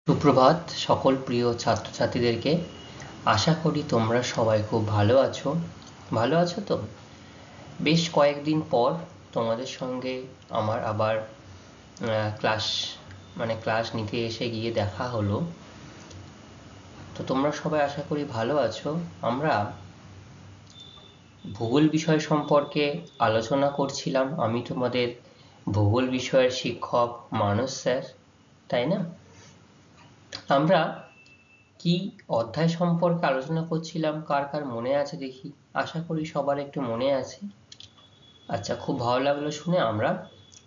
সুপ্রভাত সকল প্রিয় ছাত্রছাত্রীদেরকে। আশা করি তোমরা সবাই খুব ভালো আছো। ভালো আছো তো? বেশ কয়েকদিন পর তোমাদের সঙ্গে আমার আবার ক্লাস নিতে এসে গিয়ে দেখা হলো। তো তোমরা সবাই আশা করি ভালো আছো। আমরা ভূগোল বিষয় সম্পর্কে আলোচনা করছিলাম। আমি তোমাদের ভূগোল বিষয়ের শিক্ষক মানস স্যার, তাই না? আমরা কি অধ্যায় সম্পর্কে আলোচনা করছিলাম কার কার মনে আছে দেখি? আশা করি সবার একটু মনে আছে। আচ্ছা, খুব ভালো লাগলো শুনে। আমরা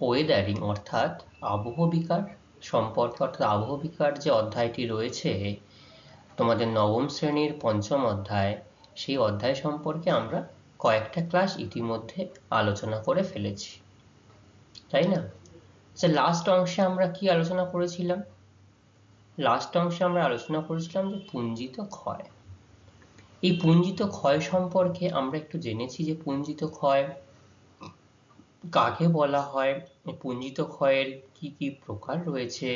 ওয়েদারিং অর্থাৎ আবহবিকার সম্পর্কে, অর্থাৎ আবহবিকার যে অধ্যায়টি রয়েছে তোমাদের নবম শ্রেণীর পঞ্চম অধ্যায়, সেই অধ্যায় সম্পর্কে আমরা কয়েকটা ক্লাস ইতিমধ্যে আলোচনা করে ফেলেছি, তাই না? আচ্ছা, লাস্ট অংশে আমরা কি আলোচনা করেছিলাম? লাস্ট অংশে আমরা আলোচনা করেছিলাম যে পুঞ্জিত ক্ষয়। এই পুঞ্জিত ক্ষয় সম্পর্কে আমরা একটু জেনেছি যে পুঞ্জিত ক্ষয় কাকে বলা হয়, পুঞ্জিত ক্ষয়ের কি কি প্রকার রয়েছে,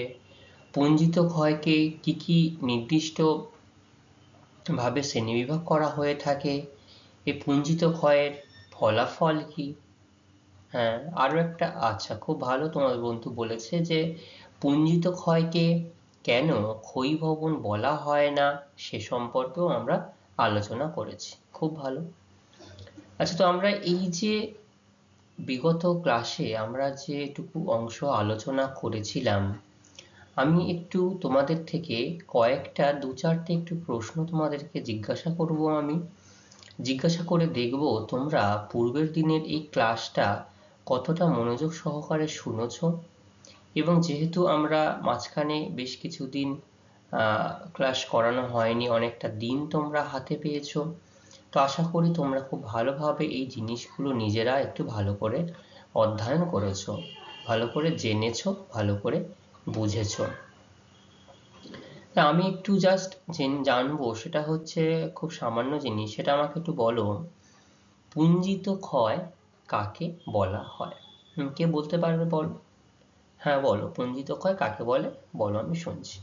পুঞ্জিত ক্ষয়কে কি কি নির্দিষ্ট ভাবে শ্রেণীবিভাগ করা হয়ে থাকে, এই পুঞ্জিত ক্ষয়ের ফলাফল কি। হ্যাঁ, আরো একটা, আচ্ছা খুব ভালো, তোমার বন্ধু বলেছে যে পুঞ্জিত ক্ষয়কে কেন ক্ষয়ীভবন বলা হয় না সে সম্পর্কেও আমরা আলোচনা করেছি। খুব ভালো। আচ্ছা, তো আমরা এই যে বিগত ক্লাসে আমরা যেটুকু অংশ আলোচনা করেছিলাম, আমি একটু তোমাদের থেকে কয়েকটা দু চারটে একটু প্রশ্ন তোমাদেরকে জিজ্ঞাসা করব। আমি জিজ্ঞাসা করে দেখব তোমরা পূর্বের দিনের এই ক্লাসটা কতটা মনোযোগ সহকারে শুনেছো। এবং যেহেতু আমরা মাঝখানে বেশ কিছুদিন ক্লাস করানো হয়নি, অনেকটা দিন তোমরা হাতে পেয়েছো, তো আশা করি তোমরা খুব ভালোভাবে এই জিনিসগুলো নিজেরা একটু ভালো করে অধ্যয়ন করেছো, ভালো করে জেনেছো, ভালো করে বুঝেছো। তা আমি একটু জাস্ট জানবো, সেটা হচ্ছে খুব সামান্য জিনিস, সেটা আমাকে একটু বলো, পুঞ্জিত ক্ষয় কাকে বলা হয়? কে বলতে পারবে? বলো। হ্যাঁ বলো, পুঞ্জিত ক্ষয় কাকে বলে বলো, আমি শুনছি।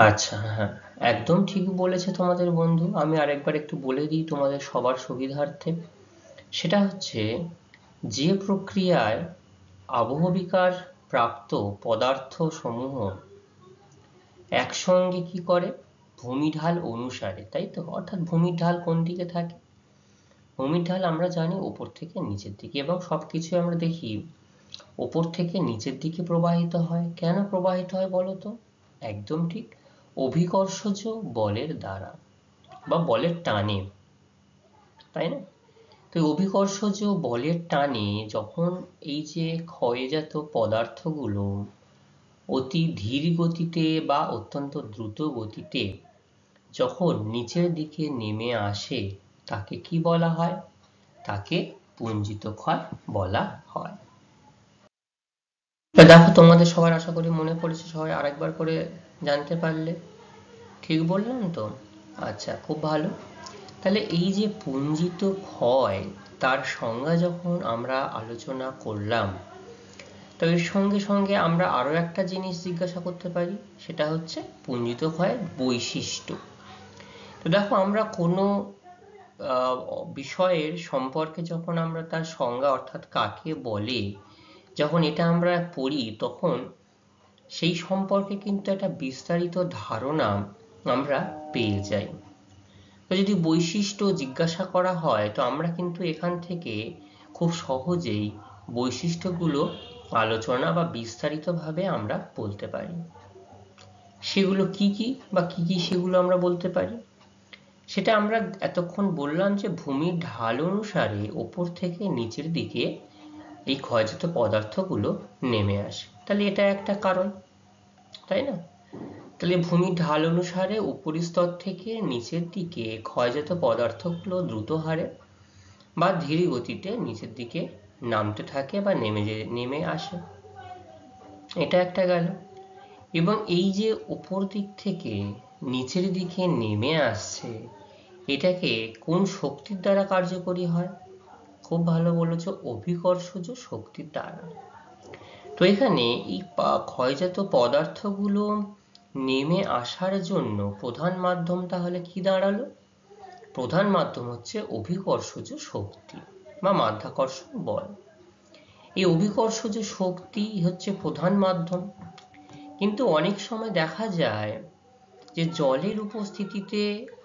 আচ্ছা, হ্যাঁ একদম ঠিক বলেছে তোমাদের বন্ধু। আমি আরেকবার একটু বলে দিই তোমাদের সবার সুবিধার্থে। সেটা হচ্ছে যে প্রক্রিয়ায় আবহবিকার প্রাপ্ত পদার্থ সমূহ একসঙ্গে কি করে, ভূমিঢাল অনুসারে, তাই তো? অর্থাৎ ভূমির ঢাল কোন দিকে থাকে? ভূমির ঢাল আমরা জানি ওপর থেকে নিচের দিকে, এবং সবকিছু আমরা দেখি ওপর থেকে নিচের দিকে প্রবাহিত হয়। কেন প্রবাহিত হয় বলো তো? একদম ঠিক, অভিকর্ষজ বলের দ্বারা বা বলের টানে, তাই না? তো অভিকর্ষজ বলের টানে যখন এই যে ক্ষয়জাত পদার্থগুলো অতি ধীর গতিতে বা অত্যন্ত দ্রুত গতিতে যখন নিচের দিকে নেমে আসে, তাকে কি বলা হয়? তাকে পুঞ্জিত ক্ষয় বলা হয়। দেখো তোমাদের সবার আশা করি মনে পড়েছে, সবাই আরেকবার করে জানতে পারলে। ঠিক বললাম তো? আচ্ছা, খুব ভালো। তাহলে এই যে পুঞ্জিত ক্ষয়, তার সংজ্ঞা যখন আমরা আলোচনা করলাম, তো এর সঙ্গে সঙ্গে আমরা আরো একটা জিনিস জিজ্ঞাসা করতে পারি, সেটা হচ্ছে পুঞ্জিত ক্ষয়ের বৈশিষ্ট্য। তো দেখো, আমরা কোনো বিষয়ের সম্পর্কে যখন আমরা তার সংজ্ঞা অর্থাৎ কাকে বলে যখন এটা আমরা পড়ি, তখন সেই সম্পর্কে কিন্তু একটা বিস্তারিত ধারণা আমরা পেয়ে যাই। তো যদি বৈশিষ্ট্য জিজ্ঞাসা করা হয়, তো আমরা কিন্তু এখান থেকে খুব সহজেই বৈশিষ্ট্যগুলো আলোচনা বা বিস্তারিতভাবে আমরা বলতে পারি। সেগুলো কি কি বা কি কি সেগুলো আমরা বলতে পারি, সেটা আমরা এতক্ষণ বললাম যে ভূমির ঢাল অনুসারে ওপর থেকে নিচের দিকে এই ক্ষয়জাত পদার্থগুলো নেমে আসে। তাহলে এটা একটা কারণ, তাই না? তাহলে ভূমির ঢাল অনুসারে উপরিস্তর থেকে নিচের দিকে ক্ষয়জাত পদার্থগুলো দ্রুত হারে বা ধীর গতিতে নিচের দিকে নামতে থাকে বা নেমে আসে, এটা একটা গেল। এবং এই যে উপর দিক থেকে নিচের দিকে নেমে আসছে, এটাকে কোন শক্তির দ্বারা কার্যকরী হয়? খুব ভালো বলেছো, অভিকর্ষজ শক্তির দ্বারা। তো এখানে এই ক্ষয়জাত পদার্থগুলো নেমে আসার জন্য প্রধান মাধ্যম তাহলে কি দাঁড়ালো? প্রধান মাধ্যম হচ্ছে অভিকর্ষজ শক্তি বা মাধ্যাকর্ষণ বল। এই অভিকর্ষজ শক্তি হচ্ছে প্রধান মাধ্যম। কিন্তু অনেক সময় দেখা যায় যে জলের উপস্থিতিতে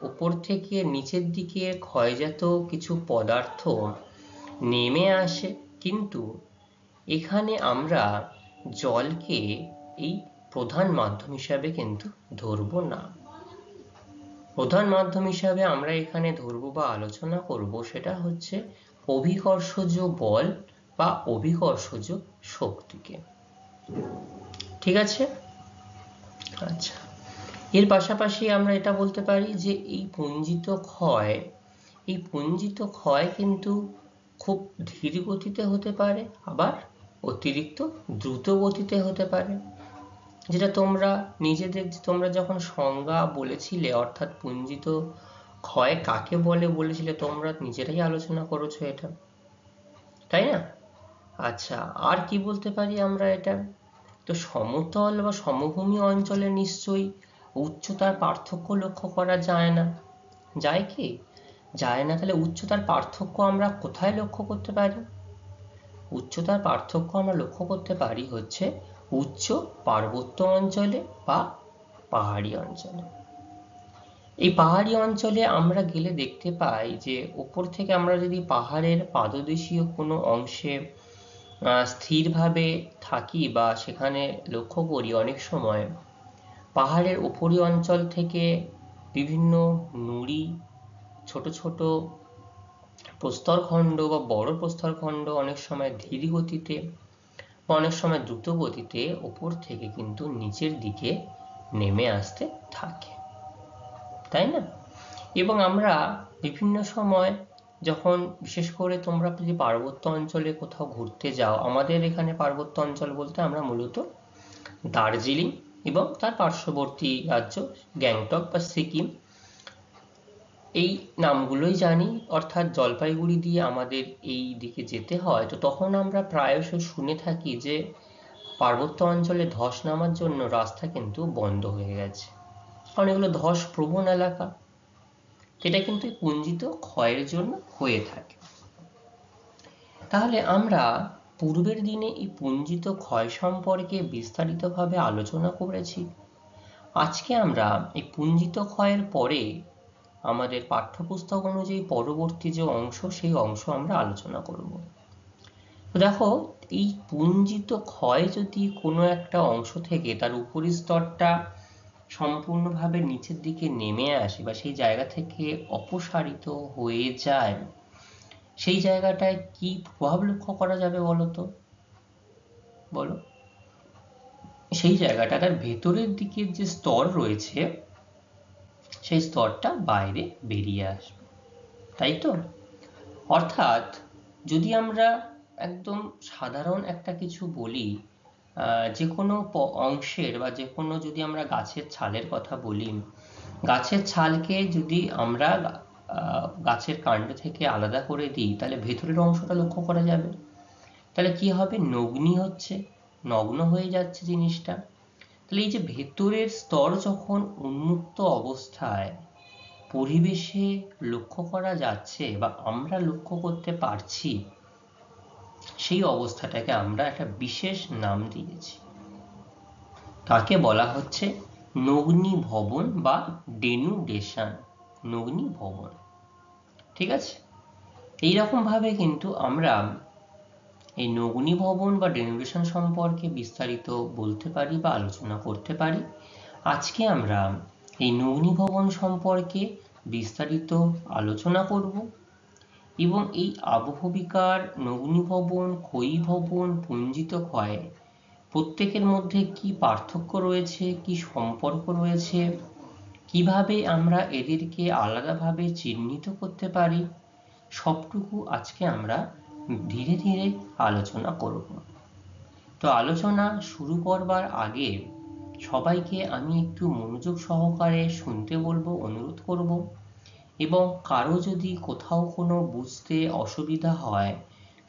উপর থেকে নিচের দিকে ক্ষয়জাত কিছু পদার্থ নেমে আসে, কিন্তু এখানে আমরা জলকে এই প্রধান মাধ্যম হিসাবে কিন্তু ধরবো না। প্রধান মাধ্যম হিসাবে আমরা এখানে ধরবো বা আলোচনা করব সেটা হচ্ছে অভিকর্ষজ বল বা অভিকর্ষজ শক্তিকে। ঠিক আছে? আচ্ছা, এর পাশাপাশি আমরা এটা বলতে পারি যে এই পুঞ্জিত ক্ষয় কিন্তু খুব ধীর গতিতে হতে পারে, আবার অতিরিক্ত দ্রুত গতিতে হতে পারে। যেটা তোমরা নিজেদের তোমরা যখন সংজ্ঞা বলেছিলে, অর্থাৎ পুঞ্জিত ক্ষয় কাকে বলে বলেছিলে, তোমরা নিজেরাই আলোচনা করেছো এটা, তাই না? আচ্ছা, আর কি বলতে পারি আমরা এটা? তো সমতল বা সমভূমি অঞ্চলে নিশ্চয়ই উচ্চতার পার্থক্য লক্ষ্য করা যায় না, যায় কি? যায় না। তাহলে উচ্চতার পার্থক্য আমরা কোথায় লক্ষ্য করতে পারি? উচ্চতার পার্থক্য আমরা লক্ষ্য করতে পারি হচ্ছে উচ্চ পার্বত্য অঞ্চলে বা পাহাড়ি অঞ্চলে। এই পাহাড়ি অঞ্চলে আমরা গেলে দেখতে পাই যে উপর থেকে আমরা যদি পাহাড়ের পাদদেশীয় কোনো অংশে স্থিরভাবে থাকি বা সেখানে লক্ষ্য করি, অনেক সময় পাহাড়ের উপরি অঞ্চল থেকে বিভিন্ন নুড়ি, ছোট ছোট প্রস্তরখণ্ড বা বড় প্রস্তরখণ্ড অনেক সময় ধীর গতিতে বা অনেক সময় দ্রুত গতিতে উপর থেকে কিন্তু নিচের দিকে নেমে আসতে থাকে, তাই না? এবং আমরা বিভিন্ন সময় যখন, বিশেষ করে তোমরা যদি পার্বত্য অঞ্চলে কোথাও ঘুরতে যাও, আমাদের এখানে পার্বত্য অঞ্চল বলতে আমরা মূলত দার্জিলিং এবং তার পার্শ্ববর্তী রাজ্য গ্যাংটক বা সিকিম, এই নামগুলোই জানি। অর্থাৎ জলপাইগুড়ি দিয়ে আমাদের এই দিকে যেতে হয়, তো তখন আমরা প্রায়শ শুনে থাকি যে পার্বত্য অঞ্চলে ধস নামার জন্য রাস্তা কিন্তু বন্ধ হয়ে গেছে, কারণ এগুলো ধস প্রবণ এলাকা। এটা কিন্তু পুঞ্জিত ক্ষয়ের জন্য হয়ে থাকে। তাহলে আমরা পূর্বের দিনে এই পুঞ্জিত ক্ষয় সম্পর্কে বিস্তারিতভাবে আলোচনা করেছি। আজকে আমরা এই পুঞ্জিত ক্ষয়ের পরে আমাদের পাঠ্যপুস্তক অনুযায়ী পরবর্তী যে অংশ, সেই অংশ আমরা আলোচনা করব। তো দেখো, এই পুঞ্জিত ক্ষয় যদি কোনো একটা অংশ থেকে তার উপরি স্তরটা সম্পূর্ণভাবে নিচের দিকে নেমে আসে বা সেই জায়গা থেকে অপসারিত হয়ে যায়, সেই জায়গাটায় কি প্রভাব লক্ষ্য করা যাবে বলো তো? বলো। সেই জায়গাটার ভেতরের দিকের যে স্তর রয়েছে, সেই স্তরটা বাইরে বেরিয়ে আসবে, তাই তো? অর্থাৎ যদি আমরা একদম সাধারণ একটা কিছু বলি, যে কোনো অংশের বা যে কোনো, যদি আমরা গাছের ছালের কথা বলি, গাছের ছালকে যদি আমরা গাছের কাণ্ড থেকে আলাদা করে দিই, তাহলে ভেতরের অংশটা লক্ষ্য করা যাবে। তাহলে কি হবে? নগ্নি হচ্ছে, নগ্ন হয়ে যাচ্ছে জিনিসটা। তাহলে এই যে ভেতরের স্তর যখন উন্মুক্ত অবস্থায় পরিবেশে লক্ষ্য করা যাচ্ছে বা আমরা লক্ষ্য করতে পারছি, সেই অবস্থাটাকে আমরা একটা বিশেষ নাম দিয়েছি। তাকে বলা হচ্ছে নগ্নি ভবন বা ডেনুডেশন, নগ্নি ভবন। ঠিক আছে? এইরকম ভাবে কিন্তু আমরা এই নগ্নি ভবন বা ডেনুডেশন সম্পর্কে বিস্তারিত বলতে পারি বা আলোচনা করতে পারি। আজকে আমরা এই নগ্নি ভবন সম্পর্কে বিস্তারিত আলোচনা করব এবং এই আবহবিকার, নগ্নি ভবন, ক্ষয়ী ভবন, পুঞ্জিত ক্ষয়, প্রত্যেকের মধ্যে কি পার্থক্য রয়েছে, কি সম্পর্ক রয়েছে, কিভাবে আমরা এদেরকে আলাদাভাবে চিহ্নিত করতে পারি, সবটুকু আজকে আমরা ধীরে ধীরে আলোচনা করব। তো আলোচনা শুরু করবার আগে সবাইকে আমি একটু মনোযোগ সহকারে শুনতে বলবো, অনুরোধ করব। এবং কারো যদি কোথাও কোনো বুঝতে অসুবিধা হয়,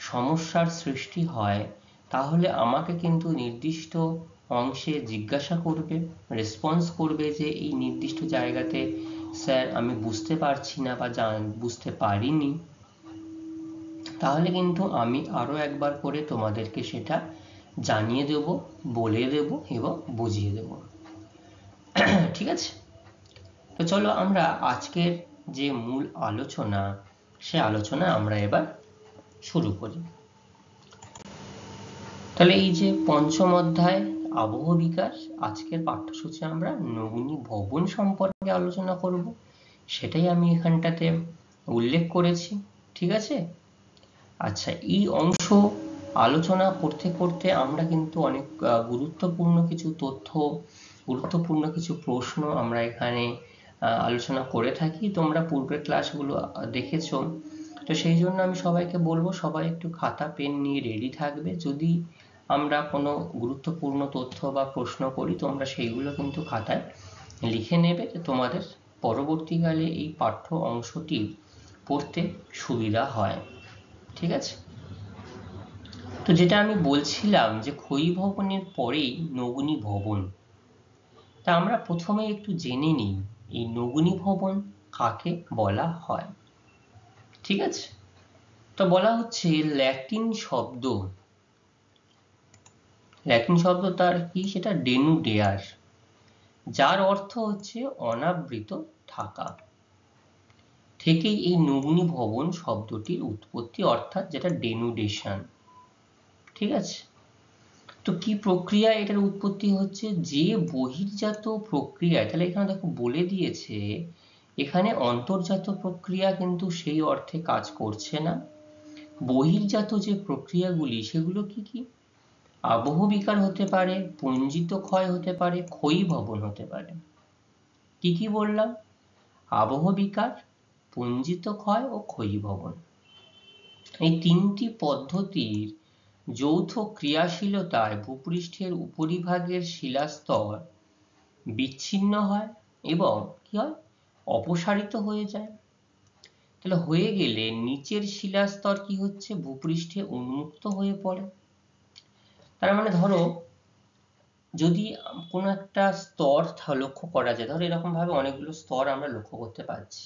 সমস্যার সৃষ্টি হয়, তাহলে আমাকে কিন্তু নির্দিষ্ট অংশে জিজ্ঞাসা করবে, রেসপন্স করবে যে এই নির্দিষ্ট জায়গাতে স্যার আমি বুঝতে পারছি না বা বুঝতে পারিনি। তাহলে কিন্তু আমি আরো একবার করে তোমাদেরকে সেটা জানিয়ে দেব, বলে দেব এবং বুঝিয়ে দেব। ঠিক আছে? তো চলো আমরা আজকের যে মূল আলোচনা, সে আলোচনা আমরা এবার শুরু করি। তাহলে এই যে পঞ্চম অধ্যায় আবহ বিকাশ, আজকের পাঠ্যসূচি আমরা নগ্নি ভবন সম্পর্কে আলোচনা করব, সেটাই আমি এখানটাতে উল্লেখ করেছি। ঠিক আছে? আচ্ছা, এই অংশ আলোচনা করতে করতে আমরা কিন্তু অনেক গুরুত্বপূর্ণ কিছু তথ্য, গুরুত্বপূর্ণ কিছু প্রশ্ন আমরা এখানে আলোচনা করে থাকি। তোমরা পূর্বের ক্লাসগুলো দেখেছো। তো সেই জন্য আমি সবাইকে বলবো, সবাই একটু খাতা পেন নিয়ে রেডি থাকবে। যদি আমরা কোনো গুরুত্বপূর্ণ তথ্য বা প্রশ্ন করি, তোমরা সেইগুলো কিন্তু খাতায় লিখে নেবে, তোমাদের পরবর্তীকালে এই পাঠ্য অংশটি পড়তে সুবিধা হয়। ঠিক আছে? তো যেটা আমি বলছিলাম যে ক্ষয়ী ভবনের পরেই নগ্নি ভবন। তা আমরা প্রথমে একটু জেনে নিই এই নগ্নি ভবন কাকে বলা হয়। ঠিক আছে? তো বলা হচ্ছে ল্যাটিন শব্দ তার কি, সেটা ডেনুডেয়ার, যার অর্থ হচ্ছে অনাবৃত থাকা, থেকেই এই নগ্নি ভবন শব্দটির উৎপত্তি, অর্থাৎ যেটা ডেনুডেশন। ঠিক আছে? তো কি প্রক্রিয়া এটার উৎপত্তি হচ্ছে, যে বহির্জাত প্রক্রিয়ায়, তাহলে এখানে দেখো বলে দিয়েছে এখানে অন্তর্জাত প্রক্রিয়া কিন্তু সেই অর্থে কাজ করছে না। বহির্জাত যে প্রক্রিয়াগুলি সেগুলো কি কি, আবহ বিকার হতে পারে, পুঞ্জিত ক্ষয় হতে পারে, ক্ষয়ী ভবন হতে পারে। কি কি বললাম? আবহ বিকার, পুঞ্জিত ক্ষয় ও ক্ষয়ী ভবন। এই তিনটি পদ্ধতির যৌথ ক্রিয়াশীলতায় ভূপৃষ্ঠের উপরিভাগের শিলাস্তর বিচ্ছিন্ন হয় এবং কি হয়, অপসারিত হয়ে যায়। তাহলে হয়ে গেলে নিচের শিলাস্তর কি হচ্ছে, ভূপৃষ্ঠে উন্মুক্ত হয়ে পড়ে। তার মানে ধরো যদি কোনো একটা স্তর লক্ষ্য করা যায়, ধরো এরকম ভাবে অনেকগুলো স্তর আমরা লক্ষ্য করতে পারছি,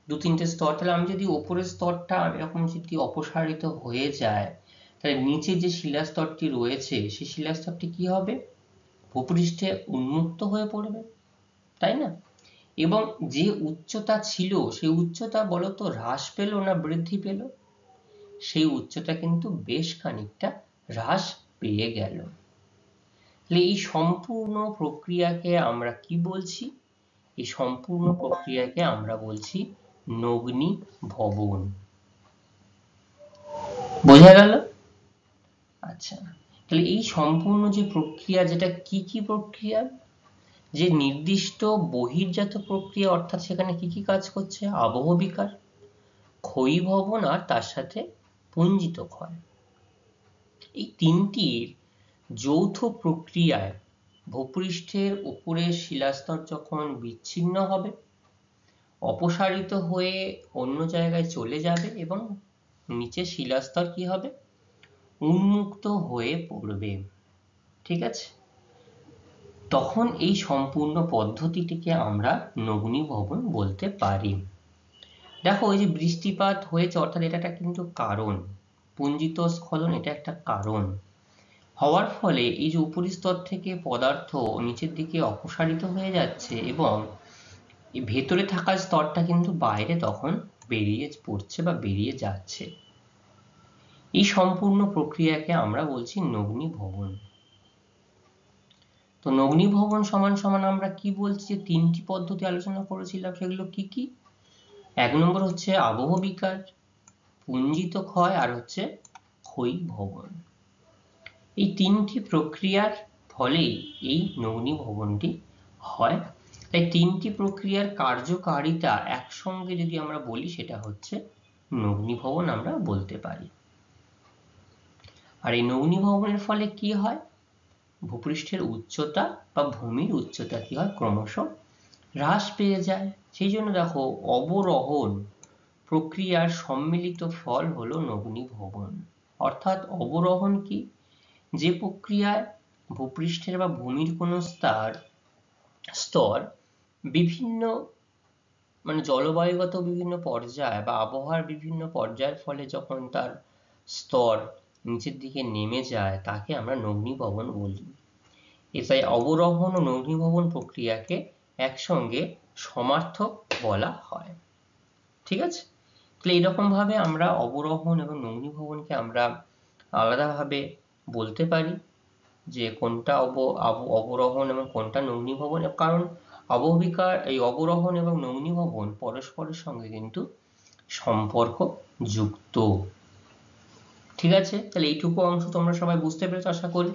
দু তিনটে স্তর, তাহলে আমি যদি ওপরের স্তরটা এরকম যদি অপসারিত হয়ে যায়, তাহলে নিচে যে শিলাস্তরটি রয়েছে সেই শিলাস্তরটি কি হবে, ভূপৃষ্ঠে উন্মুক্ত হয়ে পড়বে, তাই না? এবং যে উচ্চতা ছিল সেই উচ্চতা বলতো হ্রাস পেল না বৃদ্ধি পেল, সেই উচ্চতা কিন্তু বেশ খানিকটা হ্রাস পেয়ে গেল। তাহলে এই সম্পূর্ণ প্রক্রিয়াকে আমরা কি বলছি, এই সম্পূর্ণ প্রক্রিয়াকে আমরা বলছি নগ্নি ভবন। বোঝা গেল? আচ্ছা, তাহলে এই সম্পূর্ণ যে প্রক্রিয়া, যেটা কি কি প্রক্রিয়া, যে নির্দিষ্ট বহির্জাত প্রক্রিয়া, অর্থাৎ সেখানে কি কি কাজ করছে, আবহ বিকার, ক্ষয়ী ভবন আর তার সাথে পুঞ্জিত ক্ষয়। এই তিনটির যৌথ প্রক্রিয়ায় ভূপৃষ্ঠের উপরের শিলাস্তর যখন বিচ্ছিন্ন হবে, অপসারিত হয়ে অন্য জায়গায় চলে যাবে এবং নিচের শিলাস্তর কি হবে, উন্মুক্ত হয়ে পড়বে। ঠিক আছে? তখন এই সম্পূর্ণ পদ্ধতিটিকে আমরা নগ্নি ভবন বলতে পারি। দেখো এই যে বৃষ্টিপাত হয়েছে, অর্থাৎ এটা একটা কিন্তু কারণ, পুঞ্জিত স্খলন এটা একটা কারণ হওয়ার ফলে এই যে উপরিস্তর থেকে পদার্থ নিচের দিকে অপসারিত হয়ে যাচ্ছে এবং ভেতরে থাকা স্তরটা কিন্তু বাইরে তখন বেরিয়ে পড়ছে বা বেরিয়ে যাচ্ছে। এই সম্পূর্ণ প্রক্রিয়াকে আমরা বলছি নগ্নি ভবন। তো নগ্নি ভবন সমান সমান আমরা কি বলছি, যে তিনটি পদ্ধতি আলোচনা করেছিলাম, সেগুলো কি কি? এক নম্বর হচ্ছে আবহ বিকার, পুঞ্জিত ক্ষয় আর হচ্ছে ক্ষয়ী ভবন। এই তিনটি প্রক্রিয়ার ফলেই এই নগ্নি ভবনটি হয়। তাই তিনটি প্রক্রিয়ার কার্যকারিতা একসঙ্গে যদি আমরা বলি, সেটা হচ্ছে নগ্নি ভবন আমরা বলতে পারি। আর এই নগ্নি ভবনের ফলে কি হয়, ভূপৃষ্ঠের উচ্চতা বা ভূমির উচ্চতা কি হয়, ক্রমশ হ্রাস পেয়ে যায়। সেই জন্য দেখো অবরোহণ প্রক্রিয়ার সম্মিলিত ফল হলো নগ্নি ভবন। অর্থাৎ অবরোহণ কি, যে প্রক্রিয়ায় ভূপৃষ্ঠের বা ভূমির কোনো স্তর বিভিন্ন মানে জলবায়ুগত বিভিন্ন পর্যায় বা আবহাওয়ার বিভিন্ন পর্যায়ের ফলে যখন তার স্তর নিচের দিকে নেমে যায় তাকে আমরা নগ্নীভবন বলি। তাই অবরোহণ ও নগ্নীভবন প্রক্রিয়াকে একসঙ্গে সমার্থক বলা হয়। ঠিক আছে, তাহলে এইরকম ভাবে আমরা অবরোহণ এবং নগ্নীভবনকে আমরা আলাদাভাবে বলতে পারি যে কোনটা অবরোহণ এবং কোনটা নগ্নীভবন, কারণ অববাহিকার এই অবরোহণ এবং নগ্নীভবন পরস্পরের সঙ্গে কিন্তু সম্পর্ক যুক্ত। ঠিক আছে, তাহলে এইটুকু অংশ তোমরা সবাই বুঝতে পেরেছো আশা করি।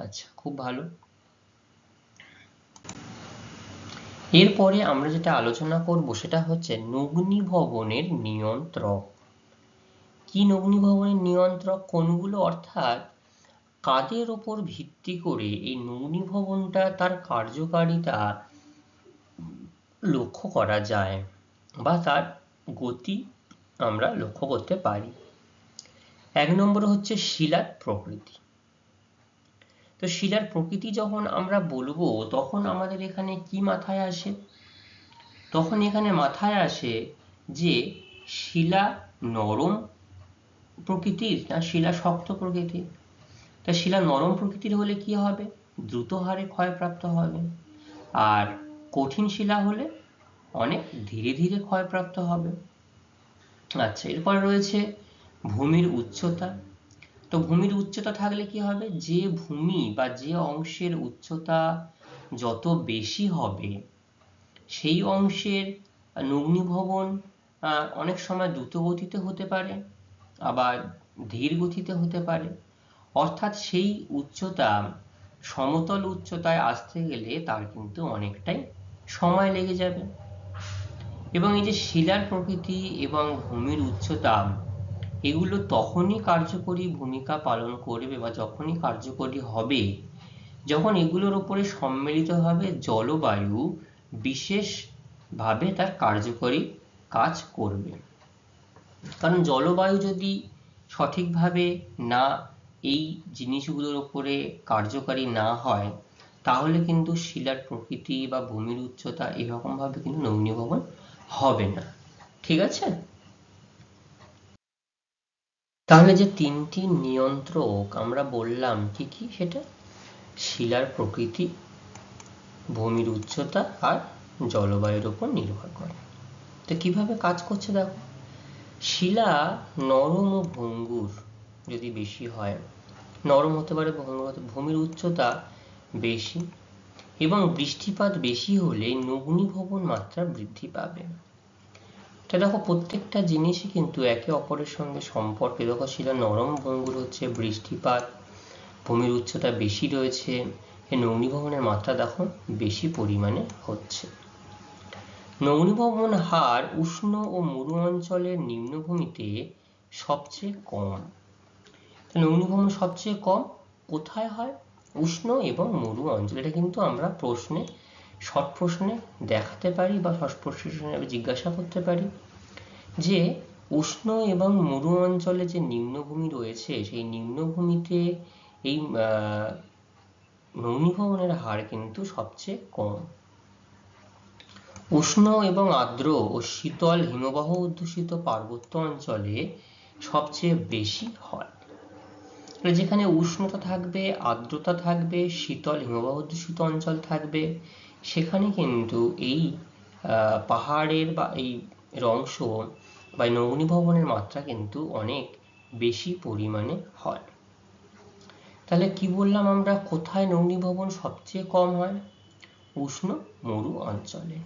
আচ্ছা, খুব ভালো। এরপরে আমরা যেটা আলোচনা করব সেটা হচ্ছে নগ্নীভবনের নিয়ন্ত্রক। কি নগ্নীভবনের নিয়ন্ত্রক কোনগুলো, অর্থাৎ কাদের ওপর ভিত্তি করে এই নগ্নীভবনটা তার কার্যকারিতা লক্ষ্য করা যায় বা তার গতি আমরা লক্ষ্য করতে পারি। 1 নম্বর হচ্ছে শিলার প্রকৃতি। তো শিলার প্রকৃতি যখন আমরা বলবো তখন আমাদের এখানে কি মাথায় আসে? তখন এখানে মাথায় আসে যে শিলা নরম প্রকৃতির না শিলা শক্ত প্রকৃতির। তা শিলা নরম প্রকৃতির হলে কি হবে? দ্রুত হারে ক্ষয়প্রাপ্ত হবে। আর কঠিন শিলা হলে অনেক ধীরে ধীরে ক্ষয়প্রাপ্ত হবে। আচ্ছা, এরপর রয়েছে ভূমির উচ্চতা। তো ভূমির উচ্চতা থাকলে কি হবে? যে ভূমি বা যে অংশের উচ্চতা যত বেশি হবে সেই অংশের নগ্নীভবন অনেক সময় দ্রুত গতিতে হতে পারে, আবার ধীর গতিতে হতে পারে। অর্থাৎ সেই উচ্চতা সমতল উচ্চতায় আসতে গেলে তার কিন্তু অনেকটাই সময় লেগে যাবে। এবং এই যে শিলার প্রকৃতি এবং ভূমির উচ্চতা, এগুলো তখনই কার্যকরী ভূমিকা পালন করবে বা যখনই কার্যকরী হবে যখন এগুলোর উপরে সম্মিলিত হবে জলবায়ু বিশেষভাবে তার কার্যকরী কাজ করবে। কারণ জলবায়ু যদি সঠিকভাবে না এই জিনিসগুলোর উপরে কার্যকারী না হয় তাহলে কিন্তু শিলার প্রকৃতি বা ভূমির উচ্চতা এরকম ভাবে কিন্তু নগ্নীভবন হবে না। ঠিক আছে, তাহলে যে তিনটি নিয়ন্ত্রক আমরা বললাম কি কি, সেটা শিলার প্রকৃতি, ভূমির উচ্চতা আর জলবায়ুর উপর নির্ভর করে। তো কিভাবে কাজ করছে দেখো। শিলা নরম ও ভঙ্গুর যদি বেশি হয়, নরম হতে পারে, ভঙ্গুর হতে, ভূমির উচ্চতা বেশি এবং বৃষ্টিপাত বেশি হলে নগ্নীভবন মাত্রা বৃদ্ধি পাবে। তা দেখো প্রত্যেকটা জিনিসই কিন্তু একে অপরের সঙ্গে সম্পর্কিত। দেখো শিলা নরম ভঙ্গুর হচ্ছে, বৃষ্টিপাত, ভূমির উচ্চতা বেশি রয়েছে, এই নগ্নীভবনের মাত্রা দেখো বেশি পরিমাণে হচ্ছে। নগ্নীভবন হার উষ্ণ ও মরু অঞ্চলের নিম্নভূমিতে সবচেয়ে কম। নগ্নীভবন সবচেয়ে কম কোথায় হয়? উষ্ণ এবং মরু অঞ্চল। এটা কিন্তু আমরা প্রশ্নে শর্ট প্রশ্নে দেখাতে পারি বা শর্ট প্রশ্নে জিজ্ঞাসা করতে পারি যে উষ্ণ এবং মরু অঞ্চলে যে নিম্নভূমি রয়েছে সেই নিম্নভূমিতে এই নগ্নীভবনের হার কিন্তু সবচেয়ে কম। উষ্ণ এবং আর্দ্র ও শীতল হিমবাহ অধ্যুষিত পার্বত্য অঞ্চলে সবচেয়ে বেশি হয়। যেখানে উষ্ণতা থাকবে, আর্দ্রতা থাকবে, শীতল হিমবাহ অধ্যুষিত অঞ্চল থাকবে, সেখানে কিন্তু এই পাহাড়ের বা এই অংশ বা নগ্নীভবনের মাত্রা কিন্তু অনেক বেশি পরিমাণে হয়। তাহলে কি বললাম আমরা, কোথায় নগ্নীভবন সবচেয়ে কম হয়? উষ্ণ মরু অঞ্চলে।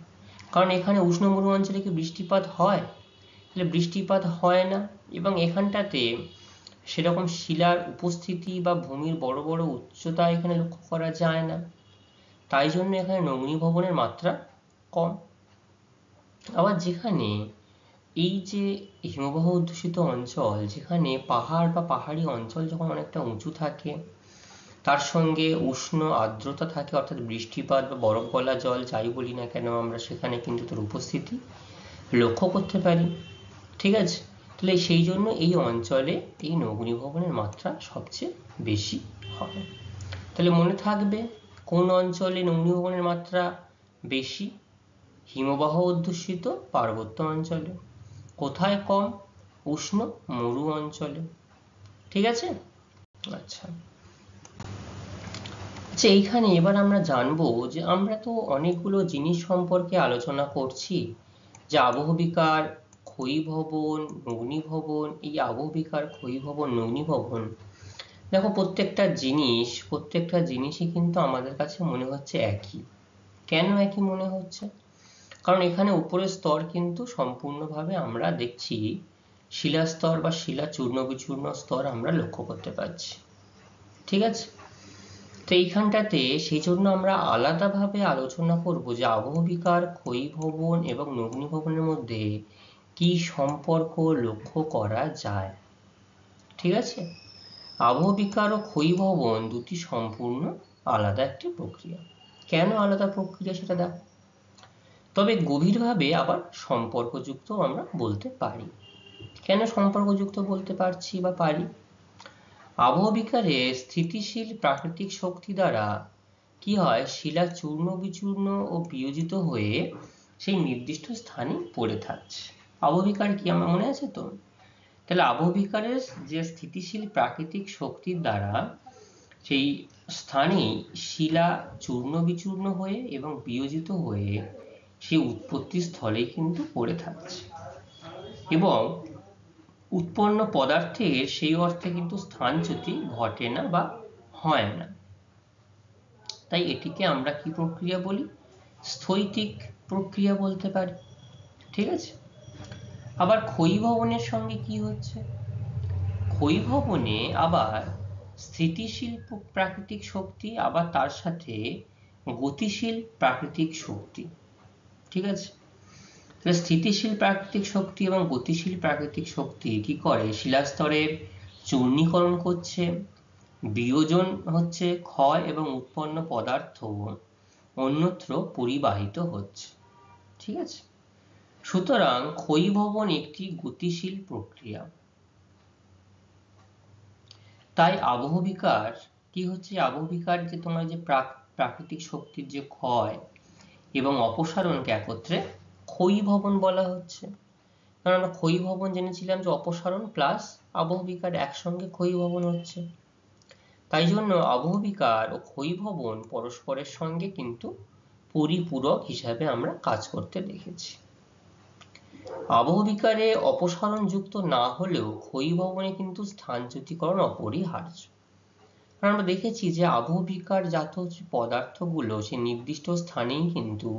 কারণ এখানে উষ্ণ মরু অঞ্চলে কি বৃষ্টিপাত হয়? তাহলে বৃষ্টিপাত হয় না এবং এখানটাতে সেরকম শিলার উপস্থিতি বা ভূমির বড় বড় উচ্চতা এখানে লক্ষ্য করা যায় না, তাই জন্য এখানে নগ্নীভবনের মাত্রা কম। আবার যেখানে এই যে হিমবাহ অধ্যুষিত অঞ্চল, যেখানে পাহাড় বা পাহাড়ি অঞ্চল যখন অনেকটা উঁচু থাকে, তার সঙ্গে উষ্ণ আর্দ্রতা থাকে, অর্থাৎ বৃষ্টিপাত বা বরফ গলা জল যাই বলি না কেন আমরা সেখানে কিন্তু তার উপস্থিতি লক্ষ্য করতে পারি। ঠিক আছে, তাহলে সেই জন্য এই অঞ্চলে এই নগ্নীভবনের মাত্রা সবচেয়ে বেশি হবে। তাহলে মনে থাকবে কোন অঞ্চলে নগ্নীভবনের মাত্রা বেশি? হিমবাহ অধ্যুষিত পার্বত্য অঞ্চলে। কোথায় কম? উষ্ণ মরু অঞ্চলে। ঠিক আছে? আচ্ছা, এইখানে এবার আমরা জানবো যে আমরা তো অনেকগুলো জিনিস সম্পর্কে আলোচনা করছি, যে আবহবিকার, ক্ষয়ীভবন, নগ্নীভবন। এই আবহবিকার, ক্ষয়ীভবন, নগ্নীভবন, দেখো প্রত্যেকটা জিনিসই কিন্তু আমাদের কাছে মনে হচ্ছে একই। কেন একই মনে হচ্ছে? কারণ এখানে উপরের স্তর কিন্তু সম্পূর্ণভাবে আমরা দেখছি শিলাস্তর বা শিলা চূর্ণ বিচূর্ণ স্তর আমরা লক্ষ্য করতে পারছি। ঠিক আছে? তো এইখানটাতে সেই জন্য আমরা আলাদাভাবে আলোচনা করব যে আবহবিকার, ক্ষয়ীভবন এবং নগ্নীভবনের মধ্যে কি সম্পর্ক লক্ষ্য করা যায়। ঠিক আছে? আবহবিকার ও ক্ষয়ীভবন দুটি সম্পূর্ণ আলাদা একটি প্রক্রিয়া। কেন আলাদা প্রক্রিয়া সেটা দেখো। তবে গভীরভাবে আবার সম্পর্কযুক্ত আমরা বলতে পারি। কেন সম্পর্কযুক্ত বলতে পারছি বা পারি? আবহবিকারে স্থিতিশীল প্রাকৃতিক শক্তি দ্বারা কি হয়, শিলা চূর্ণ বিচূর্ণ ও বিয়োজিত হয়ে সেই নির্দিষ্ট স্থানে পড়ে থাকছে। আবহবিকার কি আমার মনে আছে তো? তাহলে আবহবিকারের যে স্থিতিশীল প্রাকৃতিক শক্তির দ্বারা সেই স্থানে শিলা চূর্ণ বিচূর্ণ হয়ে এবং বিয়োজিত হয়ে সেই উৎপত্তি স্থলে কিন্তু পড়ে থাকছে, এবং উৎপন্ন পদার্থের সেই অর্থে কিন্তু স্থানচ্যুতি ঘটে না বা হয় না। তাই এটিকে আমরা কি প্রক্রিয়া বলি? স্থৈতিক প্রক্রিয়া বলতে পারি। ঠিক আছে? আবার ক্ষয়ীভবনের সঙ্গে কি হচ্ছে? ক্ষয়ীভবনে আবার স্থিতিশীল প্রাকৃতিক শক্তি, আবার তার সাথে গতিশীল প্রাকৃতিক শক্তি। ঠিক আছে? তাহলে স্থিতিশীল প্রাকৃতিক শক্তি এবং গতিশীল প্রাকৃতিক শক্তি কি করে? শিলাস্তরের চূর্ণীকরণ করছে, বিয়োজন হচ্ছে, ক্ষয় এবং উৎপন্ন পদার্থ অন্যত্র পরিবাহিত হচ্ছে। ঠিক আছে? সুতরাং ক্ষয়ীভবন একটি গতিশীল প্রক্রিয়া। তাই আবহবিকার কি হচ্ছে? আবহবিকার যে তোমার যে প্রাকৃতিক শক্তির যে ক্ষয় এবং অপসারণকে একত্রে ক্ষয়ীভবন বলা হচ্ছে। কারণ আমরা ক্ষয়ীভবন জেনেছিলাম যে অপসারণ প্লাস আবহবিকার একসঙ্গে ক্ষয়ীভবন হচ্ছে। তাই জন্য আবহবিকার ও ক্ষয়ীভবন পরস্পরের সঙ্গে কিন্তু পরিপূরক হিসাবে আমরা কাজ করতে দেখেছি। আবহবিকারে অপসারণ যুক্ত না হলেও ক্ষয়ীভবনে কিন্তু স্থানচ্যুতিকরণ অপরিহার্য। কারণ আমরা দেখেছি যে আবহবিকার জাত পদার্থগুলো সে নির্দিষ্ট স্থানেই কিন্তু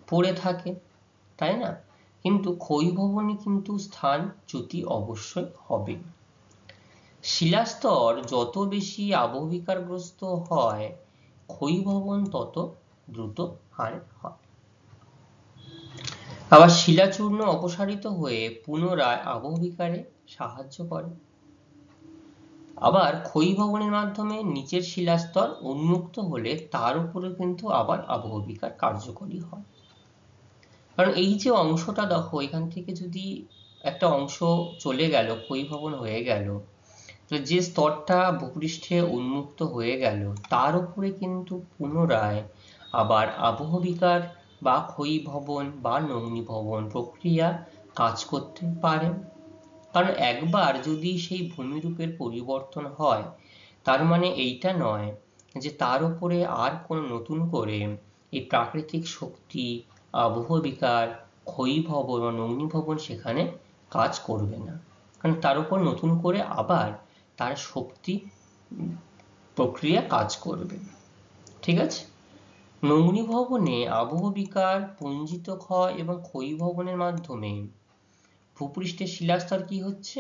পড়ে থাকে, তাই না? কিন্তু ক্ষয়ীভবনে কিন্তু স্থানচ্যুতি অবশ্যই হবে। শিলাস্তর যত বেশি আবহবিকারগ্রস্ত হয়, ক্ষয়ীভবন তত দ্রুত হারে হয়। আবার শিলাচূর্ণ অপসারিত হয়ে পুনরায় আবহবিকারে সাহায্য করে। আবার ক্ষয়ীভবনের মাধ্যমে নিচের শিলাস্তর উন্মুক্ত হলে তার উপরে কিন্তু আবার আবহবিকার কার্যকরী হয়। কারণ এই যে অংশটা দেখো, এখান থেকে যদি একটা অংশ চলে গেল, ক্ষয়ীভবন হয়ে গেল, যে স্তরটা ভূপৃষ্ঠে উন্মুক্ত হয়ে গেল তার উপরে কিন্তু পুনরায় আবার আবহবিকার বা ক্ষয়ীভবন বা নগ্নীভবন প্রক্রিয়া কাজ করতে পারে। কারণ একবার যদি সেই ভূমিরূপের পরিবর্তন হয়, তার মানে এইটা নয় যে তার উপরে আর কোনো নতুন করে এই প্রাকৃতিক শক্তি, আবহবিকার, ক্ষয়ীভবন বা নগ্নীভবন সেখানে কাজ করবে না। কারণ তার উপর নতুন করে আবার তার শক্তি প্রক্রিয়া কাজ করবে। ঠিক আছে? নগ্নীভবনে আবহবিকার পুঞ্জিত ক্ষয় এবং ক্ষয়ীভবনের মাধ্যমে ভূপৃষ্ঠের শিলাস্তর কি হচ্ছে?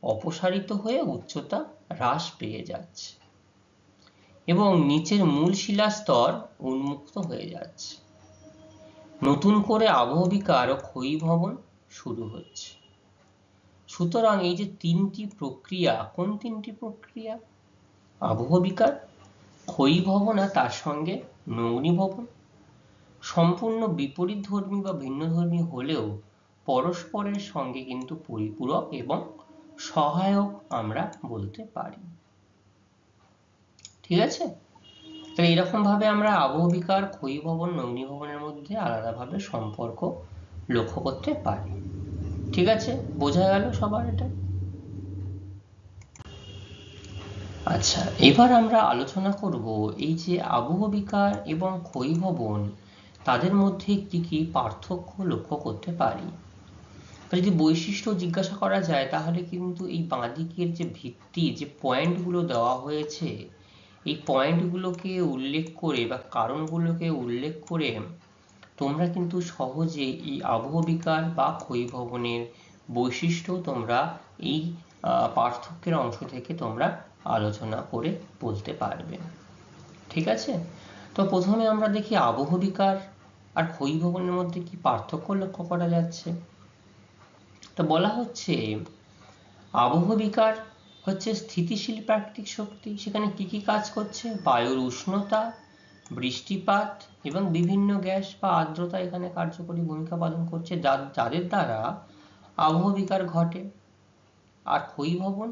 অপসারিত হয়ে উচ্চতা হ্রাস পেয়ে যাচ্ছে এবং নিচের মূল শিলাস্তর উন্মুক্ত হয়ে যাচ্ছে। নতুন করে আবহবিকার ও ক্ষয়ীভবন শুরু হচ্ছে। সুতরাং এই যে তিনটি প্রক্রিয়া, কোন তিনটি প্রক্রিয়া? আবহবিকার, ক্ষয়ীভবন আর তার সঙ্গে নগ্নীভবন। সম্পূর্ণ বিপরীতধর্মী বা ভিন্নধর্মী হলেও পরস্পরের সঙ্গে কিন্তু পরিপূরক এবং সহায়ক আমরা বলতে পারি। ঠিক আছে, তো এরকম ভাবে আমরা আবহবিকার, ক্ষয়ীভবন, নগ্নীভবনের মধ্যে আলাদাভাবে সম্পর্ক লক্ষ্য করতে পারি। ঠিক আছে, বোঝা গেল সবার এটা? আচ্ছা, এবার আমরা আলোচনা করব এই যে আবহবিকার এবং ক্ষয়ীভবন, তাদের মধ্যে কি কি পার্থক্য লক্ষ্য করতে পারি। যদি বৈশিষ্ট্য জিজ্ঞাসা করা যায় তাহলে কিন্তু এই বাঁদিকের যে ভিত্তি, যে পয়েন্টগুলো দেওয়া হয়েছে, এই পয়েন্টগুলোকে উল্লেখ করে বা কারণগুলোকে উল্লেখ করে তোমরা কিন্তু সহজে এই আবহবিকার বা ক্ষয়ীভবনের বৈশিষ্ট্য তোমরা এই পার্থক্যের অংশ থেকে তোমরা আলোচনা করে বলতে পারবে। ঠিক আছে, তো প্রথমে আমরা দেখি আবহবিকার আর ক্ষয়ীভবনের মধ্যে কি পার্থক্য লক্ষ্য করা যাচ্ছে। তো বলা হচ্ছে আবহবিকার হচ্ছে স্থিতিশীল প্রাকৃতিক শক্তি। সেখানে কি কি কাজ করছে? বায়ুর উষ্ণতা, বৃষ্টিপাত এবং বিভিন্ন গ্যাস বা আর্দ্রতা এখানে কার্যকরী ভূমিকা পালন করছে, যাদের দ্বারা আবহবিকার ঘটে। আর ক্ষয়ীভবন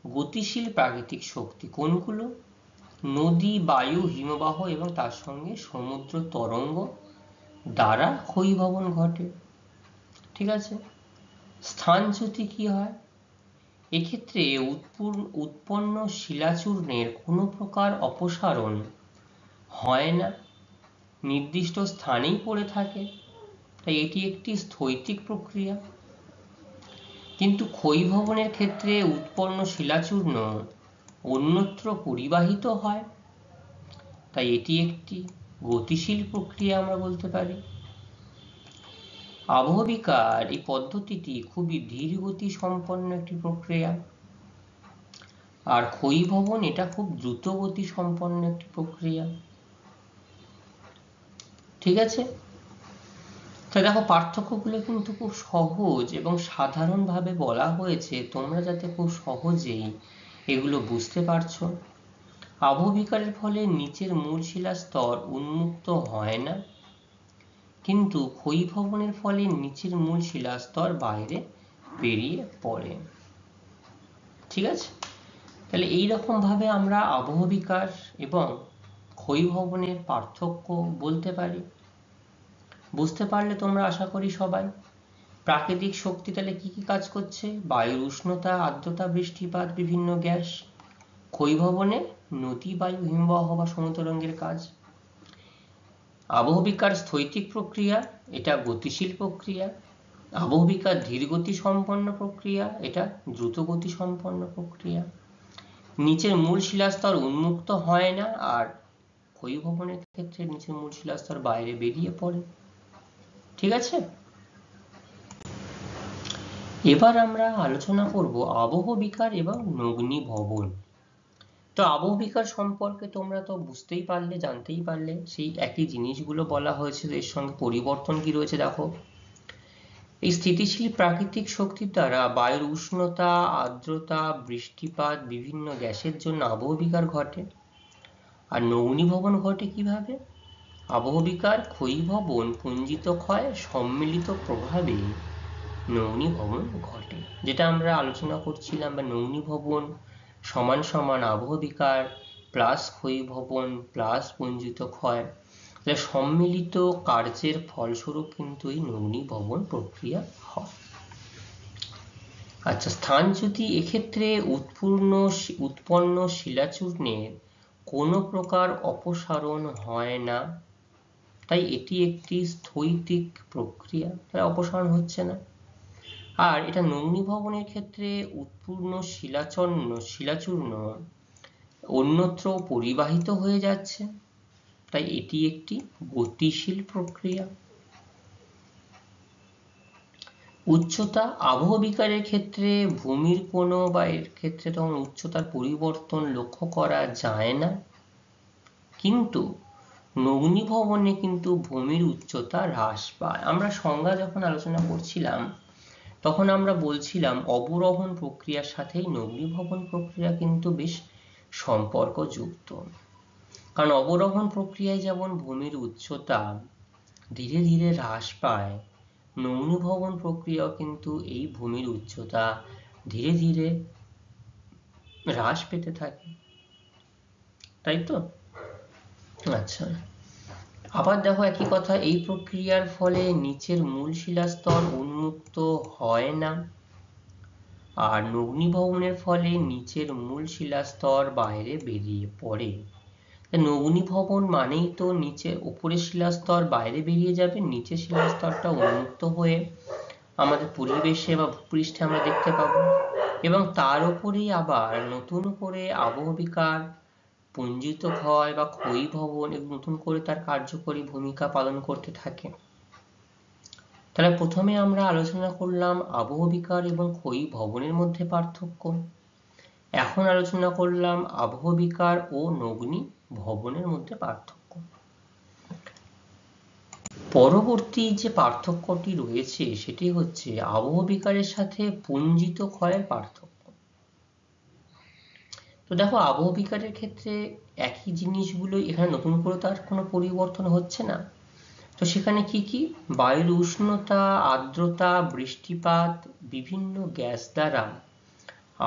গতিশীল প্রাকৃতিক শক্তি। কোনগুলো? নদী, বায়ু, হিমবাহ এবং তার সঙ্গে সমুদ্র তরঙ্গ দ্বারা ক্ষয়ীভবন ঘটে। ঠিক আছে, স্থানচ্যুতি কি হয়? এক্ষেত্রে উৎপন্ন শিলাচূর্ণের কোনো প্রকার অপসারণ হয় না, নির্দিষ্ট স্থানেই পড়ে থাকে, তাই এটি একটি স্থৈতিক প্রক্রিয়া। কিন্তু ক্ষয়ীভবনের ক্ষেত্রে উৎপন্ন শিলাচূর্ণ অন্যত্র পরিবাহিত হয়, তাই এটি একটি গতিশীল প্রক্রিয়া আমরা বলতে পারি। আবহবিকার এই পদ্ধতিটি খুবই ধীর গতি সম্পন্ন একটি প্রক্রিয়া, আর ক্ষয়ীভবন এটা খুব দ্রুত গতি সম্পন্ন একটি প্রক্রিয়া। ঠিক আছে, তাই দেখো পার্থক্যগুলো কিন্তু খুব সহজ এবং সাধারণভাবে বলা হয়েছে, তোমরা যাতে খুব সহজেই এগুলো বুঝতে পারছো। আবহবিকারের ফলে নিচের মূল শিলা স্তর উন্মুক্ত হয় না, কিন্তু ক্ষয়ীভবনের ফলে নিচের মূল শিলা স্তর বাইরে বেরিয়ে পড়ে। ঠিক আছে, তাহলে এইরকম ভাবে আমরা আবহবিকার এবং ক্ষয়ীভবনের পার্থক্য বলতে পারি। বুঝতে পারলে তোমরা আশা করি সবাই। প্রাকৃতিক শক্তি তাহলে কি কি কাজ করছে? বায়ুর উষ্ণতা, আর্দ্রতা, বৃষ্টিপাত, বিভিন্ন গ্যাস। ক্ষয়ীভবনে নদী, বায়ু, হিমবাহ বা সমুদ্রতরঙ্গের কাজ। আবহবিকার স্থৈতিক প্রক্রিয়া, এটা গতিশীল প্রক্রিয়া। আবহবিকার ধীরগতি সম্পন্ন প্রক্রিয়া, এটা দ্রুতগতি সম্পন্ন প্রক্রিয়া। নিচের মূল শিলাস্তর উন্মুক্ত হয় না, আর ক্ষয়ীভবনের ক্ষেত্রে নিচের মূল শিলাস্তর বাইরে বেরিয়ে পড়ে। ঠিক আছে, এবার আমরা আলোচনা করব আবহবিকার এবং নগ্নীভবন। তো আবহবিকার সম্পর্কে তোমরা তো বুঝতেই পারলে, জানতেই পারলে, সেই একই জিনিসগুলো বলা হয়েছে, এর সঙ্গে পরিবর্তন কি রয়েছে দেখো। এই স্থিতিশীল প্রাকৃতিক শক্তির দ্বারা বায়ুর উষ্ণতা, আর্দ্রতা, বৃষ্টিপাত, বিভিন্ন গ্যাসের জন্য আবহবিকার ঘটে। আর নগ্নীভবন ঘটে কিভাবে? আবহবিকার, ক্ষয়ীভবন, পুঞ্জিত ক্ষয়, সম্মিলিত প্রভাবে নগ্নীভবন ঘটে। যেটা আমরা আলোচনা করছিলাম, বা নগ্নীভবন সমান সমান আবহবিকার প্লাস ক্ষয়ীভবন প্লাস পুঞ্জিত ক্ষয়, সম্মিলিত কার্যের ফলস্বরূপ কিন্তু এই নগ্নীভবন প্রক্রিয়া হয়। আচ্ছা, স্থানচ্যুতি, এক্ষেত্রে উৎপন্ন শিলাচূর্ণের কোনো প্রকার অপসারণ হয় না, তাই এটি একটি স্থৈতিক প্রক্রিয়া, তাই অপসারণ হচ্ছে না। আর এটা নগ্নীভবনের ক্ষেত্রে উৎপন্ন শিলাচূর্ণ অন্যত্র পরিবাহিত হয়ে যাচ্ছে, তাই এটি একটি গতিশীল প্রক্রিয়া। উচ্চতা, আবহবিকারের ক্ষেত্রে ভূমির কোণ বা এর ক্ষেত্রে তখন উচ্চতার পরিবর্তন লক্ষ্য করা যায় না, কিন্তু নগ্নীভবনে কিন্তু ভূমির উচ্চতা হ্রাস পায়। আমরা সংজ্ঞা যখন আলোচনা করছিলাম তখন আমরা বলছিলাম অবরোহণ প্রক্রিয়ার সাথেই নগ্নীভবন প্রক্রিয়া কিন্তু বেশ সম্পর্কযুক্ত। কারণ অবরোহণ প্রক্রিয়ায় যেমন ভূমির উচ্চতা ধীরে ধীরে হ্রাস পায়, নগ্নীভবন প্রক্রিয়াও কিন্তু এই ভূমির উচ্চতা ধীরে ধীরে হ্রাস পেতে থাকে, তাই তো? আচ্ছা, আবার দেখো একই কথা, এই প্রক্রিয়ার ফলে নিচের মূল শিলাস্তর উন্মুক্ত হয় না, আর নগ্নীভবনের ফলে নিচের মূল শিলাস্তর বাইরে বেরিয়ে পড়ে। নগ্নীভবন মানেই তো নিচে উপরের শিলাস্তর বাইরে বেরিয়ে যাবে, নিচের শিলাস্তরটা উন্মুক্ত হয়ে আমাদের পরিবেশে বা ভূপৃষ্ঠে আমরা দেখতে পাবো, এবং তার উপরেই আবার নতুন করে আবহবিকার, পুঞ্জিত ক্ষয় বা ক্ষয়ীভবন এবং নতুন করে তার কার্যকরী ভূমিকা পালন করতে থাকে। তাহলে প্রথমে আমরা আলোচনা করলাম আবহবিকার এবং ক্ষয়ীভবনের মধ্যে পার্থক্য। এখন আলোচনা করলাম আবহবিকার ও নগ্নীভবনের মধ্যে পার্থক্য। পরবর্তী যে পার্থক্যটি রয়েছে সেটি হচ্ছে আবহবিকারের সাথে পুঞ্জিত ক্ষয়ের পার্থক্য। তো দেখো, আবহবিকারের ক্ষেত্রে একই জিনিসগুলো এখানে নতুন করে তার কোনো পরিবর্তন হচ্ছে না। তো সেখানে কি কি? বায়ুর উষ্ণতা, আর্দ্রতা, বৃষ্টিপাত, বিভিন্ন গ্যাস দ্বারা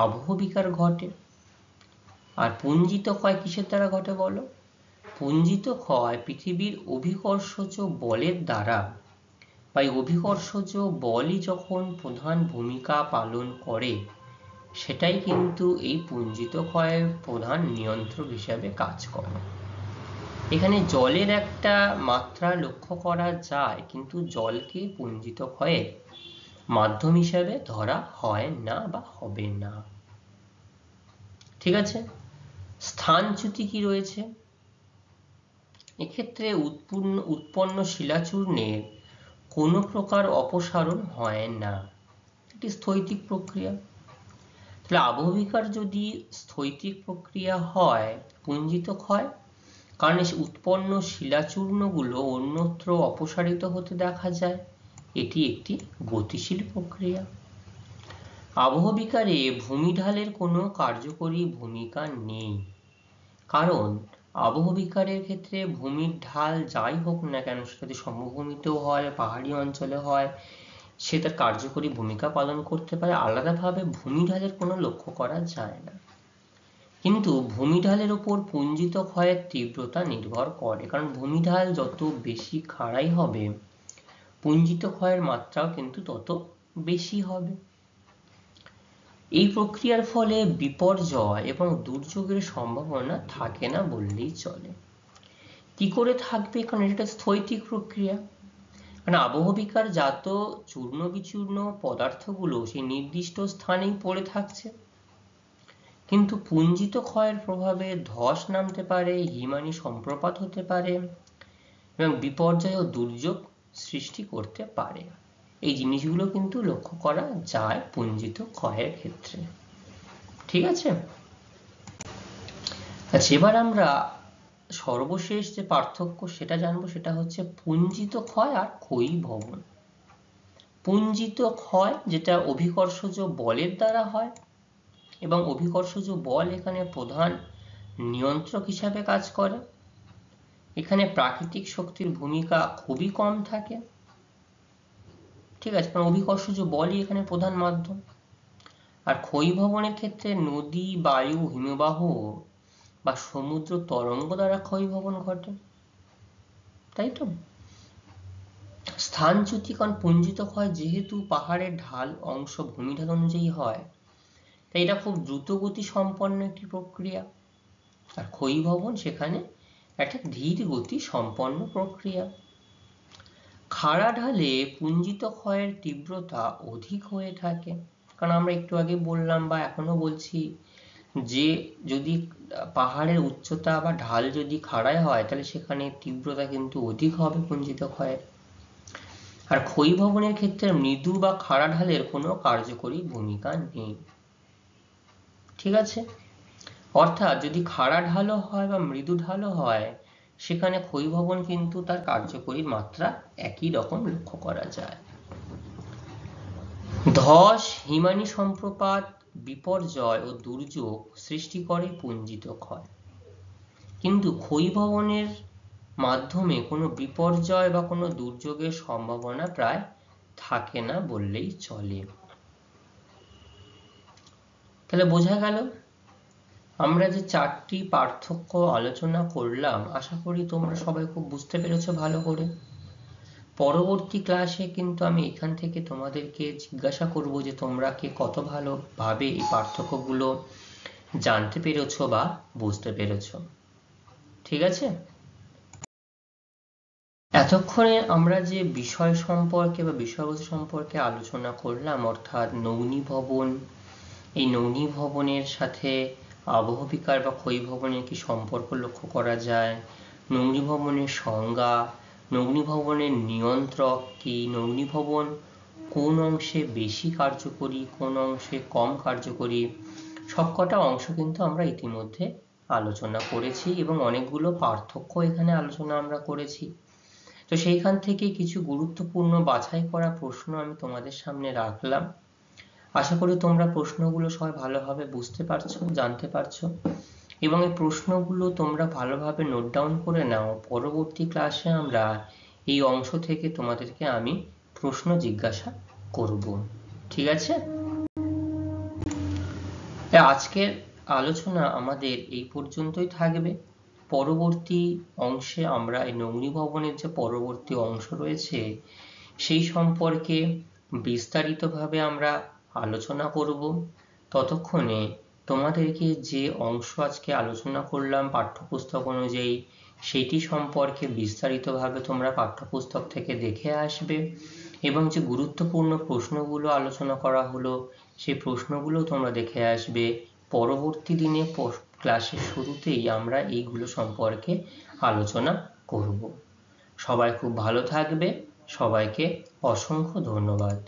আবহবিকার ঘটে। আর পুঞ্জিত ক্ষয় কিসের দ্বারা ঘটে বলো? পুঞ্জিত ক্ষয় পৃথিবীর অভিকর্ষজ বলের দ্বারা, বা অভিকর্ষজ বলই যখন প্রধান ভূমিকা পালন করে, সেটাই কিন্তু এই পুঞ্জিত ক্ষয়ের প্রধান নিয়ন্ত্রক হিসাবে কাজ করে। এখানে জলের একটা মাত্রা লক্ষ্য করা যায়, কিন্তু জলকে পুঞ্জিত ক্ষয়ের মাধ্যম হিসাবে ধরা হয় না বা হবে না। ঠিক আছে, স্থানচ্যুতি কি রয়েছে? এক্ষেত্রে উৎপন্ন শিলাচূর্ণের কোনো প্রকার অপসারণ হয় না, এটি স্থৈতিক প্রক্রিয়া। তাহলে আবহবিকার যদি স্থৈতিক প্রক্রিয়া হয়, পুঞ্জিত ক্ষয়, কারণ উৎপন্ন শিলাচূর্ণগুলো অন্যত্র অপসারিত হতে দেখা যায়, এটি একটি গতিশীল প্রক্রিয়া। আবহবিকারে ভূমিঢালের কোনো কার্যকরী ভূমিকা নেই, কারণ আবহবিকারের ক্ষেত্রে ভূমির ঢাল যাই হোক না কেন, সেটা যদি সমভূমিতেও হয়, পাহাড়ি অঞ্চলে হয়, সে তার কার্যকরী ভূমিকা পালন করতে পারে। আলাদাভাবে ভূমিঢালের কোনো লক্ষ্য করা যায় না। কিন্তু ভূমিঢালের উপর পুঞ্জিত ক্ষয়ের তীব্রতা নির্ভর করে, কারণ ভূমিঢাল যত বেশি খাড়াই হবে, পুঞ্জিত ক্ষয়ের মাত্রাও কিন্তু তত বেশি হবে। এই প্রক্রিয়ার ফলে বিপর্যয় এবং দুর্যোগের সম্ভাবনা থাকে না বললেই চলে। কি করে থাকবে? কারণ এটা স্থৈতিক প্রক্রিয়া। কারণ আবহবিকার জাত চূর্ণ বিচূর্ণ পদার্থগুলো সেই নির্দিষ্ট স্থানেই পড়ে থাকছে, কিন্তু পুঞ্জিত ক্ষয়ের প্রভাবে ধস নামতে পারে, হিমানি সম্প্রপাত হতে পারে এবং বিপর্যয় ও দুর্যোগ সৃষ্টি করতে পারে। এই জিনিসগুলো কিন্তু লক্ষ্য করা যায় পুঞ্জিত ক্ষয়ের ক্ষেত্রে। ঠিক আছে, আচ্ছা, এবার আমরা সর্বশেষ যে পার্থক্য সেটা জানবো, সেটা হচ্ছে পুঞ্জিত ক্ষয় আর ক্ষয়ীভবন। পুঞ্জিত ক্ষয় যেটা অভিকর্ষজ বলের দ্বারা হয়, এবং অভিকর্ষজ বল এখানে প্রধান নিয়ন্ত্রক হিসাবে কাজ করে। এখানে প্রাকৃতিক শক্তির ভূমিকা খুবই কম থাকে। ঠিক আছে, কারণ অভিকর্ষজ বলই এখানে প্রধান মাধ্যম। আর ক্ষয়ীভবনের ক্ষেত্রে নদী, বায়ু, হিমবাহ বা সমুদ্র তরঙ্গ দ্বারা ক্ষয়ীভবন ঘটে, তাই তো? স্থানচ্যুতি, কারণ পুঞ্জিত ক্ষয় যেহেতু পাহাড়ের ঢাল অংশ ভূমিঢাল অনুযায়ী হয়, তাই এটা খুব দ্রুত গতি সম্পন্ন একটি প্রক্রিয়া। আর ক্ষয়ীভবন সেখানে একটা ধীর গতি সম্পন্ন প্রক্রিয়া। খাড়া ঢালে পুঞ্জিত ক্ষয়ের তীব্রতা অধিক হয়ে থাকে, কারণ আমরা একটু আগে বললাম বা এখনো বলছি যে যদি পাহাড়ের উচ্চতা বা ঢাল যদি খাড়ায় হয়, তাহলে সেখানে তীব্রতা কিন্তু অধিক হবে পুঞ্জিত ক্ষয়ের। আর ক্ষয়ীভবনের ক্ষেত্রে মৃদু বা খাড়া ঢালের কোনো কার্যকরী ভূমিকা নেই। ঠিক আছে, অর্থাৎ যদি খাড়া ঢালও হয় বা মৃদু ঢালও হয়, সেখানে ক্ষয়ীভবন কিন্তু তার কার্যকরী মাত্রা একই রকম লক্ষ্য করা যায়। ধস, হিমানি সম্প্রপাত, বিপর্যয় ও দুর্যোগ সৃষ্টি করে পুঞ্জিত ক্ষয়, কিন্তু ক্ষয়ীভবনের মাধ্যমে কোনো বিপর্যয় বা কোনো দুর্যোগের সম্ভাবনা প্রায় থাকে না বললেই চলে। তাহলে বোঝা গেল আমরা যে 4টি পার্থক্য আলোচনা করলাম, আশা করি তোমরা সবাই খুব বুঝতে পেরেছো ভালো করে। পরবর্তী ক্লাসে কিন্তু আমি এখান থেকে তোমাদেরকে জিজ্ঞাসা করব যে তোমরা কি কত ভালোভাবে এই পার্থক্যগুলো জানতে পেরেছো বা বুঝতে পেরেছো। ঠিক আছে? এতক্ষণে আমরা যে বিষয় সম্পর্কে বা বিষয়বস্তু সম্পর্কে আলোচনা করলাম, অর্থাৎ নগ্নীভবন, এই নগ্নীভবনের সাথে আবহবিকার বা ক্ষয়ীভবনের কি সম্পর্ক লক্ষ্য করা যায়, নগ্নীভবনের সংজ্ঞা, নগ্নীভবনের নিয়ন্ত্রক কি, নগ্নীভবন কোন অংশে বেশি কার্যকরী, কোন অংশে কম কার্যকরী, সবকটা অংশ কিন্তু আমরা ইতিমধ্যে আলোচনা করেছি এবং অনেকগুলো পার্থক্য এখানে আলোচনা আমরা করেছি। তো সেইখান থেকে কিছু গুরুত্বপূর্ণ বাছাই করা প্রশ্ন আমি তোমাদের সামনে রাখলাম। আশা করি তোমরা প্রশ্নগুলো সবাই ভালোভাবে বুঝতে পারছো, জানতে পারছো এবং এই প্রশ্নগুলো তোমরা ভালোভাবে নোট ডাউন করে নাও। পরবর্তী ক্লাসে আমরা এই অংশ থেকে তোমাদেরকে আমি প্রশ্ন জিজ্ঞাসা করব। ঠিক আছে? আজকের আলোচনা আমাদের এই পর্যন্তই থাকবে। পরবর্তী অংশে আমরা এই নগ্নীভবনের যে পরবর্তী অংশ রয়েছে সেই সম্পর্কে বিস্তারিতভাবে আমরা আলোচনা করব। ততক্ষণে তোমাদেরকে যে অংশ আজকে আলোচনা করলাম পাঠ্যপুস্তক অনুযায়ী, সেটি সম্পর্কে বিস্তারিতভাবে তোমরা পাঠ্যপুস্তক থেকে দেখে আসবে এবং যে গুরুত্বপূর্ণ প্রশ্নগুলো আলোচনা করা হলো সেই প্রশ্নগুলো তোমরা দেখে আসবে। পরবর্তী দিনে ক্লাসের শুরুতেই আমরা এইগুলো সম্পর্কে আলোচনা করব। সবাই খুব ভালো থাকবে। সবাইকে অসংখ্য ধন্যবাদ।